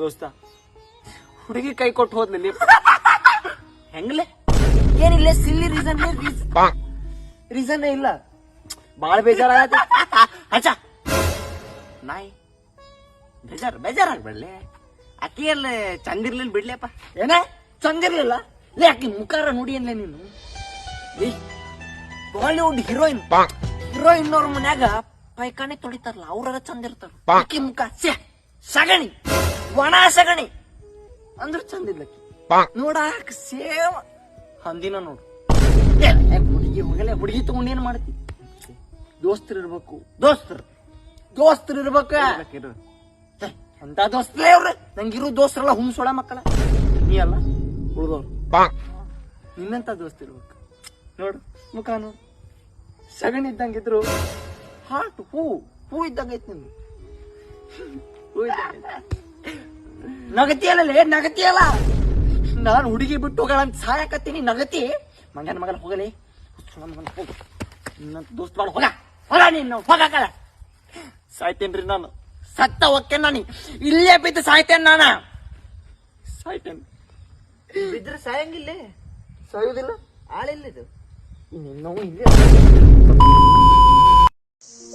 ದೋಸ್ತ ಹುಡುಗಿ ಕೈ ಕೊಟ್ಟು ಹೋದ್ಲಿ ಹೆಂಗ್ಲೆ ಏನಿಲ್ಲ ಸಿಲ್ಲಿ ರೀಸನ್ ಇಲ್ಲ. ಬಾಳ ಬೇಜಾರಾಗತ್ತೆ. ಅಚ್ಚ ನಾಯಿ ಬೇಜಾರಾಗ್ಬಿಡ್ಲಿ. ಅಕ್ಕಿ ಎಲ್ಲ ಚಂದಿರ್ಲಿಲ್ಲ ಬಿಡ್ಲಿಯಪ್ಪ. ಏನೇ ಚಂದಿರ್ಲಿಲ್ಲ ಲೇ ಆಕಿ ಮುಖಾರ ನೋಡಿ ಅನ್ಲೇ ನೀನು. ಬಾಲಿವುಡ್ ಹೀರೋಯಿನ್ ಅವ್ರ ಮನ್ಯಾಗ ಪೈಕಾಣಿ ತೊಳಿತಾರಲ್ಲ ಅವ್ರ ಚಂದ ಇರ್ತಾರ. ಆಕಿ ಮುಖ ಸಗಣಿ, ಒಣ ಸಗಣಿ ಅಂದ್ರ ಚಂದ ಇಲ್ಲಕಿ ನೋಡಾಕ ಸೇಮ್ ಹಂದಿನ ನೋಡು. ಹುಡುಗಿ ಹೋಗಲೇ ಹುಡುಗಿ ತಗೊಂಡ್ ಏನ್ ಮಾಡ್ತಿ? ದೋಸ್ತರು ಇರ್ಬೇಕು. ದೋಸ್ತರು ಇರ್ಬೇಕ. ಅಂತ ದೋಸ್ತರೇ ಅವ್ರ ನಂಗಿರೋ ದೋಸ್ತರಲ್ಲ ಹುಮ್ಸೊಳ ಮಕ್ಕಳ. ನೀ ಅಲ್ಲ ಉಳ್ದವ್ರು. ನಿನ್ನಂತ ದೋಸ್ತ ಇರ್ಬೇಕು. ನೋಡು ಮುಖ ನೋಡು, ಸಗಣಿ ಇದ್ದಂಗಿದ್ರು ಹಾರ್ಟ್ ಹೂ ಇದ್ದಂಗೈತಿ ನಿಂದು. ನಗತಿಯಲ್ಲ ನಾನು ಹುಡುಗಿ ಬಿಟ್ಟು ಹೋಗಳಂತ ಸಾಯಕತ್ತೀನಿ. ನಗತಿ ಮಂಗನ ಮಗನ ಹೋಗಲಿ. ಹೋಗು ನಿನ್ನಂತ ದೋಸ್ತ ಬಾಳ ಹೋಗ ನೀನು ಹೋಗಲ್ಲ. ಸಾಯ್ತೇನ್ರಿ ನಾನು. ಸತ್ತ ಹೋಗ್ತೇನೆ ನಾನು. ಇಲ್ಲೇ ಬಿದ್ದು ಸಾಯ್ತೇನೆ ನಾನು. ಸಾಯ್ತೇನೆ. ಬಿದ್ರೆ ಸಾಯಂಗಿಲ್ಲ, ಸಾಯುವುದಿಲ್ಲ. ಆಳಿಲ್ಲಿದು ಇನ್ನೂ ಇಲ್ಲೇ.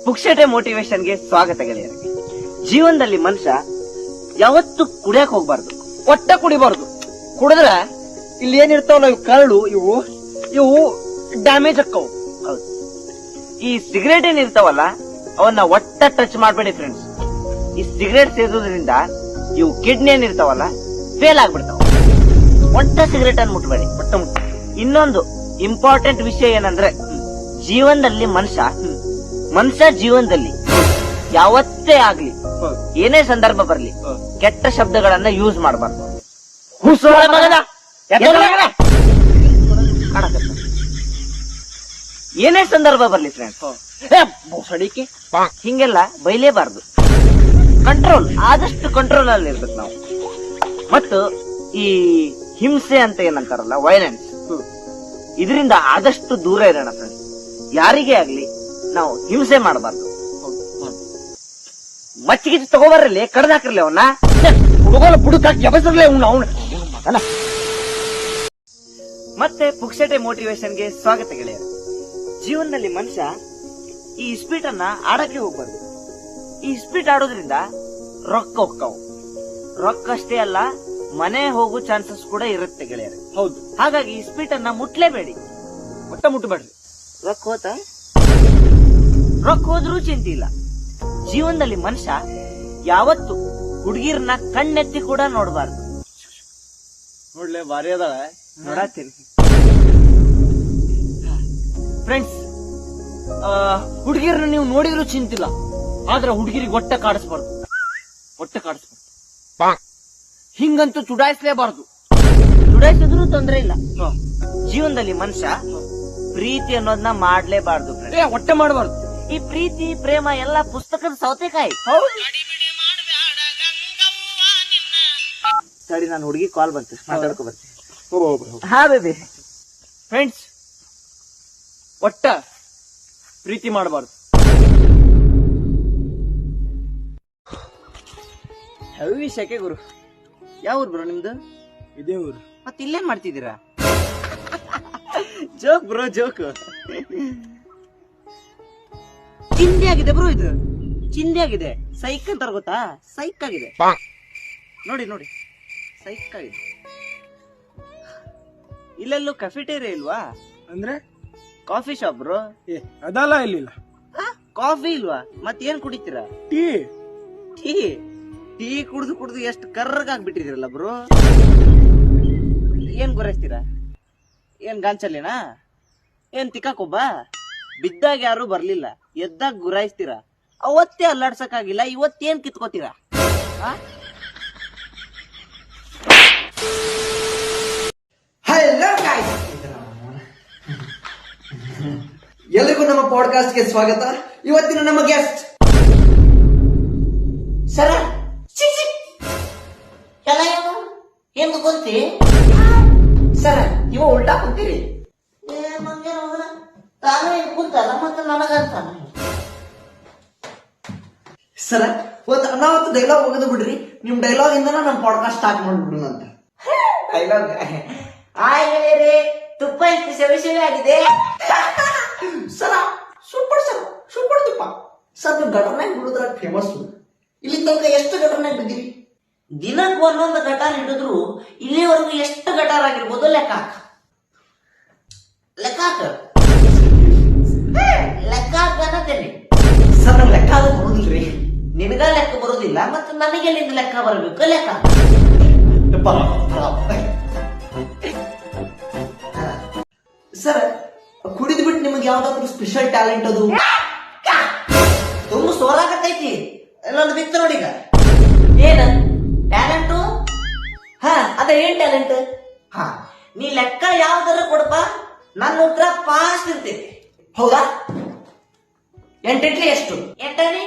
ಪುಕ್ಷಟೆ ಮೋಟಿವೇಶನ್ಗೆ ಸ್ವಾಗತ ಗೆಳೆಯರಿಗೆ. ಜೀವನದಲ್ಲಿ ಮನುಷ್ಯ ಯಾವತ್ತು ಕುಡಿಯಕ್ ಹೋಗ್ಬಾರ್ದು, ಒಟ್ಟ ಕುಡಿಬಾರ್ದು. ಕುಡಿದ್ರ ಇಲ್ಲಿ ಏನಿರ್ತಾವಲ್ಲ ಇವು ಕರಳು, ಇವು ಡ್ಯಾಮೇಜ್ ಅಕ್ಕವು. ಹೌದು. ಈ ಸಿಗರೇಟ್ ಏನಿರ್ತಾವಲ್ಲ ಅವನ್ನ ಒಟ್ಟ ಟಚ್ ಮಾಡ್ಬೇಡಿ ಫ್ರೆಂಡ್ಸ್. ಈ ಸಿಗರೇಟ್ ಸೇದೋದ್ರಿಂದ ಇವು ಕಿಡ್ನಿ ಏನಿರ್ತಾವಲ್ಲ ಫೇಲ್ ಆಗ್ಬಿಡ್ತಾವ. ಒಟ್ಟ ಸಿಗರೇಟ್ ಅನ್ನು ಮುಟ್ಬೇಡಿ. ಇನ್ನೊಂದು ಇಂಪಾರ್ಟೆಂಟ್ ವಿಷಯ ಏನಂದ್ರೆ ಜೀವನದಲ್ಲಿ ಮನುಷ್ಯ ಜೀವನದಲ್ಲಿ ಯಾವತ್ತೇ ಆಗ್ಲಿ ಏನೇ ಸಂದರ್ಭ ಬರ್ಲಿ ಕೆಟ್ಟ ಶಬ್ದಗಳನ್ನ ಯೂಸ್ ಮಾಡಬಾರ್ದು. ಏನೇ ಸಂದರ್ಭ ಬರ್ಲಿ ಫ್ರೆಂಡ್ಸ್ ಅಡಿಕೆ ಹಿಂಗೆಲ್ಲ ಬೈಲೇಬಾರ್ದು. ಆದಷ್ಟು ಕಂಟ್ರೋಲ್ ಅಲ್ಲಿ ಇರ್ಬೇಕು ನಾವು. ಮತ್ತು ಈ ಹಿಂಸೆ ಅಂತ ಏನಂತಾರಲ್ಲ ವೈಲೆನ್ಸ್, ಇದರಿಂದ ಆದಷ್ಟು ದೂರ ಇರೋಣ ಫ್ರೆಂಡ್ಸ್. ಯಾರಿಗೇ ಆಗ್ಲಿ ನಾವು ಹಿಂಸೆ ಮಾಡಬಾರ್ದು. ಮಚ್ಚಿಗೆ ತಗೋಬರ್ರಲ್ಲಿ ಕಡ್ದು ಹಾಕಿರ್ಲಿ ಅವನ್ನ ಬುಡಕಾಕಿ ಎಬಸರ್ಲೆ ಅವನು. ಮತ್ತೆ ಪುಕ್ಷಟೆ ಮೋಟಿವೇಶನ್ಗೆ ಸ್ವಾಗತ ಗೆಳೆಯರು. ಜೀವನದಲ್ಲಿ ಮನುಷ್ಯ ಈ ಇಸ್ಪೀಟ್ ಅನ್ನ ಆಡಕ್ಕೆ ಹೋಗ್ಬಾರ್ದು. ಈ ಇಸ್ಪೀಟ್ ಆಡೋದ್ರಿಂದ ರೊಕ್ಕ ಹೋಗ್ತಾವು. ರೊಕ್ಕ ಅಷ್ಟೇ ಅಲ್ಲ, ಮನೆ ಹೋಗೋ ಚಾನ್ಸಸ್ ಕೂಡ ಇರುತ್ತೆ ಗೆಳೆಯರು. ಹೌದು. ಹಾಗಾಗಿ ಇಸ್ಪೀಟ್ ಅನ್ನ ಮುಟ್ಲೇಬೇಡಿ. ಒಟ್ಟ ಮುಟ್ಟಬೇಡ್ರಿ. ರೊಕ್ಕ ಹೋದ್ರೂ ಚಿಂತೆ ಇಲ್ಲ. ಜೀವನದಲ್ಲಿ ಮನುಷ್ಯ ಯಾವತ್ತು ಹುಡುಗಿರನ್ನ ಕಣ್ಣೆತ್ತಿ ಕೂಡ ನೋಡಬಾರ್ದು. ನೋಡ್ಲೆ ಬಾರಿ ಅದಾಳ ನೋಡತ್ತೀನಿ ಫ್ರೆಂಡ್ಸ್. ಹುಡುಗಿರನ್ನ ನೀವು ನೋಡಿದ್ರು ಚಿಂತಿಲ್ಲ, ಆದ್ರೆ ಹುಡುಗಿರಿಗೆ ಒಟ್ಟ ಕಾಡಿಸ್ಬಾರ್ದು. ಹಿಂಗಂತೂ ಚುಡಾಯಿಸ್ಲೇಬಾರ್ದು. ಚುಡಾಯಿಸಿದ್ರು ತೊಂದ್ರೆ ಇಲ್ಲ. ಜೀವನದಲ್ಲಿ ಮನುಷ್ಯ ಪ್ರೀತಿ ಅನ್ನೋದನ್ನ ಮಾಡ್ಲೇಬಾರ್ದು. ಒಟ್ಟೆ ಮಾಡಬಾರ್ದು. ಈ ಪ್ರೀತಿ ಪ್ರೇಮ ಎಲ್ಲ ಪುಸ್ತಕದ ಸೌತೆಕಾಯಿ. ಸರಿ, ನಾನು ಹುಡುಗಿ ಕಾಲ್ ಬರ್ತೀನಿ, ಮಾತಾಡ್ಕೊ ಬರ್ತೀನಿ. ಹಾ ಬೇಬಿ. ಫ್ರೆಂಡ್ಸ್, ಒಟ್ಟ ಪ್ರೀತಿ ಮಾಡಬಾರ್ದು. ಹೆವಿ ಶೆಕೆ ಗುರು. ಯಾವ ಊರು ಬ್ರೋ ನಿಮ್ದು? ಇದೇ ಊರು. ಮತ್ತೆ ಇಲ್ಲೇನ್ ಮಾಡ್ತಿದ್ದೀರಾ? Joke bro, joke. ಚಿಂದಿ ಆಗಿದೆ ಬ್ರೋ, ಇದು ಚಿಂದಿ ಆಗಿದೆ. ಸೈಕ್ ಅಂತಾರ ಗೊತ್ತಾ? ಸೈಕ್ ಆಗಿದೆ ನೋಡಿ, ಸೈಕ್ ಆಗಿದೆ. ಇಲ್ಲೆಲ್ಲೂ ಕೆಫೆಟೇರಿಯಾ ಇಲ್ವಾ? ಅಂದ್ರೆ ಕಾಫಿ ಶಾಪ್ ಬ್ರೋ. ಅದಲ್ಲ, ಇಲ್ಲಿಲ್ಲ. ಕಾಫಿ ಇಲ್ವಾ? ಮತ್ತೇನ್ ಕುಡಿತೀರಾ? ಟೀ ಕುಡ್ದು ಎಷ್ಟು ಕರ್ರಗಾಗ್ಬಿಟ್ಟಿದಿರಲ್ಲ ಬ್ರೋ. ಏನ್ ಗುರಾಯಿಸ್ತೀರಾ? ಏನ್ ಗಾಂಚಲಿನಾ? ಏನ್ ತಿಕ್ಕಾಕೊಬ್ಬ? ಬಿದ್ದಾಗ ಯಾರು ಬರ್ಲಿಲ್ಲ, ಎದ್ದಾಗ ಗುರಾಯಿಸ್ತೀರಾ. ಅವತ್ತೇ ಅಲ್ಲಾಡ್ಸಕ್ಕಾಗಿಲ್ಲ, ಇವತ್ತೇನ್ ಕಿತ್ಕೋತೀರಾ? ಹಲೋ ಗಾಯ್ಸ್, ಎಲ್ರಿಗೂ ನಮ್ಮ ಪಾಡ್ಕಾಸ್ಟ್ ಗೆ ಸ್ವಾಗತ. ಇವತ್ತಿನ ನಮ್ಮ ಗೆಸ್ಟ್ ಸರ ಏನ್ ಗೊತ್ತಿ ಸರ್, ಇವ ಉಲ್ಟಾ ಕುಂತೀರಿ. ತಾನೇ ಕುಂತಲ್ಲ ಮತ್ತೆ ನನಗಂತ. ಸರ, ಒಂದ್ ಅನಾವತ್ತು ಡೈಲಾಗ್ ಹೋಗದ ಬಿಡ್ರಿ, ನಿಮ್ ಡೈಲಾಗ್ ಇಂದನ ನಮ್ ಪಾಡ್ಕಾಸ್ಟ್ ಸ್ಟಾರ್ಟ್ ಮಾಡ್ಬಿಡ್ರಿ ಅಂತ. ಡೈಲಾಗ್ ಆಯ್ತು ತುಪ್ಪ ಎಷ್ಟು ಸೆವೆ ಆಗಿದೆ. ಸರ ಸೂಪರ್ ತುಪ್ಪ ಸರ್. ನೀವು ಗಟರ್ನಾಗ ಬಿಡುದ್ರಾಗ ಫೇಮಸ್. ಇಲ್ಲಿ ತನಕ ಎಷ್ಟು ಗಟರ್ನಾಗ ಬಿದ್ದೀರಿ? ದಿನಕ್ಕೆ ಒಂದೊಂದು ಗಟಾರ್ ಹಿಡಿದ್ರು ಇಲ್ಲಿವರೆಗೂ ಎಷ್ಟು ಗಟಾರ್ ಆಗಿರ್ಬೋದು ಲೆಕ್ಕ ಅನ್ನತ್ತೇನೆ. ಸರ್ ನಂಗೆ ಲೆಕ್ಕ ಅದು ಬರುದಿಲ್ರಿ. ನಿನಗ ಲೆಕ್ಕ ಬರೋದಿಲ್ಲ ಮತ್ತೆ ನನಗೆ ಎಲ್ಲಿಂದ ಲೆಕ್ಕ ಬರಬೇಕು ಲೆಕ್ಕ. ಸರ್ ಕುಡಿದ್ ಬಿಟ್ಟು ನಿಮಗೆ ಯಾವ್ದಾದ್ರು ಸ್ಪೆಷಲ್ ಟ್ಯಾಲೆಂಟ್ ಅದು? ತುಂಬ ಸೋಲಾಗತ್ತೈತಿ. ಎಲ್ಲೊಂದು ಬಿತ್ತು ನೋಡೀಗ. ಏನ ಟ್ಯಾಲೆಂಟು? ಹಾ ಅದ ಏನ್ ಟ್ಯಾಲೆಂಟ್? ಹಾ ನೀ ಲೆಕ್ಕ ಯಾವ್ದಾರ ಕೊಡಪ್ಪ, ನನ್ನ ಉತ್ತರ ಫಾಸ್ಟ್ ಇರ್ತೈತಿ. ಹೌದಾ? ಎಂಟೆಂಟ್ಲಿ ಎಷ್ಟು? ಎಂಟನೇ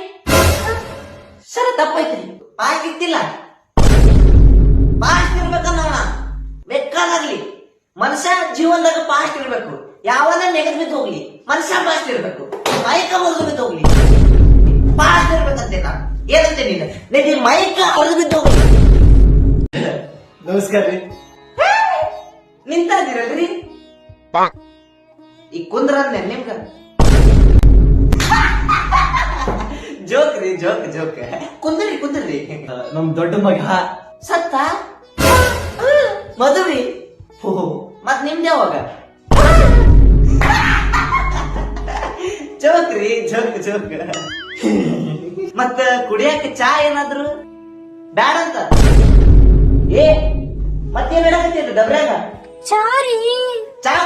ಸರ್ ತಪ್ಪೈತ್ರಿ. ಫಾಸ್ಟ್ ಇತ್ತಿಲ್ಲ, ಫಾಸ್ಟ್ ಇರ್ಬೇಕನ್ನ ಬೇಕಾದಾಗ್ಲಿ. ಮನುಷ್ಯ ಜೀವನದಾಗ ಫಾಸ್ಟ್ ಇರ್ಬೇಕು. ಯಾವನ್ನ ನೆಗದ್ ಬಿದ್ದು ಹೋಗ್ಲಿ ಮನುಷ್ಯ ಫಾಸ್ಟ್ ಇರ್ಬೇಕು. ಮೈಕ ಮುರಿದು ಬಿದ್ದು ಹೋಗ್ಲಿ ಫಾಸ್ಟ್ ಇರ್ಬೇಕಂತೆ. ನಾನು ಏನಂತೆ ನೀನು ನಿನಗೆ ಮೈಕ ಹೊರದು ಬಿದ್ದು ಹೋಗ್ಲಿ. ನಮಸ್ಕಾರ ರೀ. ನಿಂತಾದಿರಲ್ರಿ ಈ ಕುಂದ್ರ ನಿಮ್ಗ ಜೋಕ್ ರೀ, ಜೋಕ್. ಕುಂದ್ರಿ. ನಮ್ ದೊಡ್ಡ ಮಗ ಸತ್ತ ಮದುವೆ. ಮತ್ ನಿಮ್ದು ಯಾವಾಗ? ಜೋಕ್ ರೀ, ಜೋಕ್. ಮತ್ತ ಕುಡಿಯಕ್ಕೆ ಚಾ ಏನಾದ್ರು ಬ್ಯಾಡ ಅಂತ? ಏ ಮತ್ತೇನ್ ಹೇಳಕತ್ತೀರಿ ಡಬ್ರ್ಯಾಗ? ಚಾ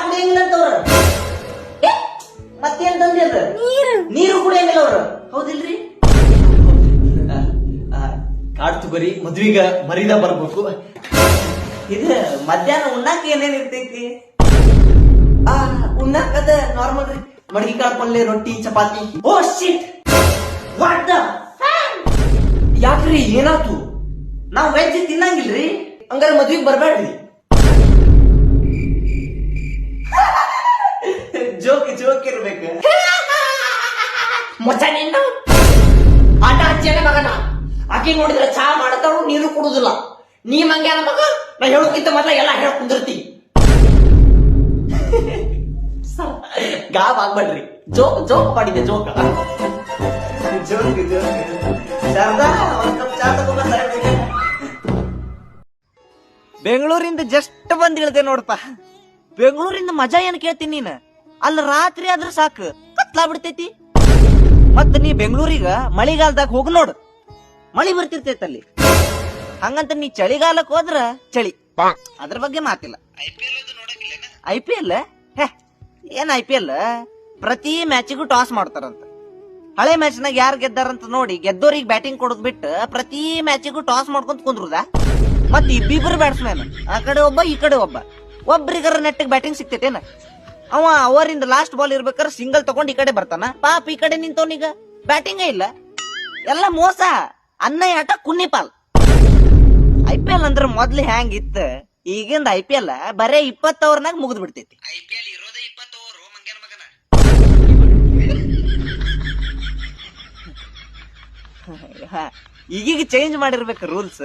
ಕುಡಿಯಂಗಿಲ್ಲ ಅಂತವ್ರ. ಮತ್ತೇನ್ ತಂದಿ ಅದ? ನೀರು ಕುಡಿಯಂಗಿಲ್ಲ ಅವ್ರ. ಹೌದಿಲ್ರಿ? ಕಾಡ್ ತಗೋರಿ, ಮದ್ವಿಗ ಮರಿದ ಬರ್ಬೇಕು. ಇದು ಮಧ್ಯಾಹ್ನ ಉಣ್ಣಾಕ ಏನೇನ್ ಇರ್ತೈತಿ? ಉಣ್ಣಾಕದ ನಾರ್ಮಲ್ ರೀ. ಮಡಗಿ ಕಾಳು ಪಲ್ಯ, ರೊಟ್ಟಿ, ಚಪಾತಿ. ಓ ಶಿಟ್, ವಾಟ್ ದ ಯಾಕ್ರಿ ಏನಾತು? ನಾವ್ ವೆಜ್ ತಿನ್ನಂಗಿಲ್ರಿ. ಹಂಗಾರೆ ಮದ್ವಿಗ್ ಬರ್ಬೇಡ್ರಿ. ಜೋಕ್ ಇರ್ಬೇಕು. ಮಚ್ಚ ನಿನ್ನ ಆಟ ಹಚ್ಚೇನೆ ಮಗನ. ಆಕಿ ನೋಡಿದ್ರೆ ಚಾ ಮಾಡ್ತಾಳು, ನೀರು ಕುಡುದಿಲ್ಲ. ನೀ ಮಂಗ್ಯಾನ ಮಗ, ನಾ ಹೇಳೋಕ್ಕಿಂತ ಮೊದಲ ಎಲ್ಲ ಹೇಳ ಕುಂದಿರ್ತಿ. ಗಾಬ್ ಆಗ್ಬೇಡ್ರಿ. ಜೋಕ್ ಮಾಡಿದೆ ಜೋಕ್. ಶಾರದಾ, ಒಂದ್ ಕಪ್ ಚಾ ತಗೊಂಡ್ ಬಾ. ಬೆಂಗಳೂರಿಂದ ಜಸ್ಟ್ ಬಂದ್ ಇಳ್ದೆ ನೋಡಪ್ಪ. ಬೆಂಗಳೂರಿಂದ ಮಜಾ ಏನ್ ಕೇಳ್ತೀನಿ ನೀನ್? ಅಲ್ಲ ರಾತ್ರಿ ಆದ್ರ ಸಾಕು ಕತ್ಲಾ ಬಿಡ್ತೈತಿ. ಮತ್ತ ನೀ ಬೆಂಗಳೂರಿಗ ಮಳಿಗಾಲದಾಗ ಹೋಗ್ ನೋಡು, ಮಳಿ ಬರ್ತಿರ್ತೈತಿ ಅಲ್ಲಿ. ಹಂಗಂತ ನೀ ಚಳಿಗಾಲಕ್ ಹೋದ್ರ ಚಳಿ, ಅದ್ರ ಬಗ್ಗೆ ಮಾತಿಲ್ಲ. IPL ಏನ್ IPL ಪ್ರತಿ ಮ್ಯಾಚಿಗೂ ಟಾಸ್ ಮಾಡ್ತಾರಂತ. ಹಳೆ ಮ್ಯಾಚ್ನಾಗ ಯಾರು ಗೆದ್ದಾರಂತ ನೋಡಿ ಗೆದ್ದೋರಿಗೆ ಬ್ಯಾಟಿಂಗ್ ಕೊಡೋದ್ ಬಿಟ್ಟು ಪ್ರತಿ ಮ್ಯಾಚಿಗೂ ಟಾಸ್ ಮಾಡ್ಕೊಂತ ಕುಂದ್ರುದ. ಮತ್ ಇಬ್ಬಿಬ್ರು ಬ್ಯಾಟ್ಸ್ಮನ್, ಆ ಕಡೆ ಒಬ್ಬ ಈ ಕಡೆ ಒಬ್ಬ, ಒಬ್ರಿಗರ ನೆಟ್ಟಿಗೆ ಬ್ಯಾಟಿಂಗ್ ಸಿಕ್ತೈತೇನ? ಅವ ಅವರಿಂದ ಲಾಸ್ಟ್ ಬಾಲ್ ಇರ್ಬೇಕಾದ್ರೆ ಸಿಂಗಲ್ ತಗೊಂಡ್ ಈ ಕಡೆ ಬರ್ತಾನ. ಪಾಪ ಈ ಕಡೆ ನಿಂತವನೀಗ ಬ್ಯಾಟಿಂಗ ಇಲ್ಲ. ಎಲ್ಲ ಮೋಸ, ಅನ್ನಯ ಆಟ ಕುನ್ನಿಪಾಲ್. IPL ಅಂದ್ರೆ ಮೊದ್ಲು ಹ್ಯಾಂಗ್ ಇತ್ತ, ಈಗಿಂದ IPL ಬರೇ 20 ಓವರ್ನಾಗ ಮುಗಿದ್ ಬಿಡ್ತೈತಿ. IPL ಇರೋದೇ 20 ಓವರ್ ಮಂಗ್ಯಾನ ಮಗನ. ಈಗೀಗ ಚೇಂಜ್ ಮಾಡಿರ್ಬೇಕು ರೂಲ್ಸ್.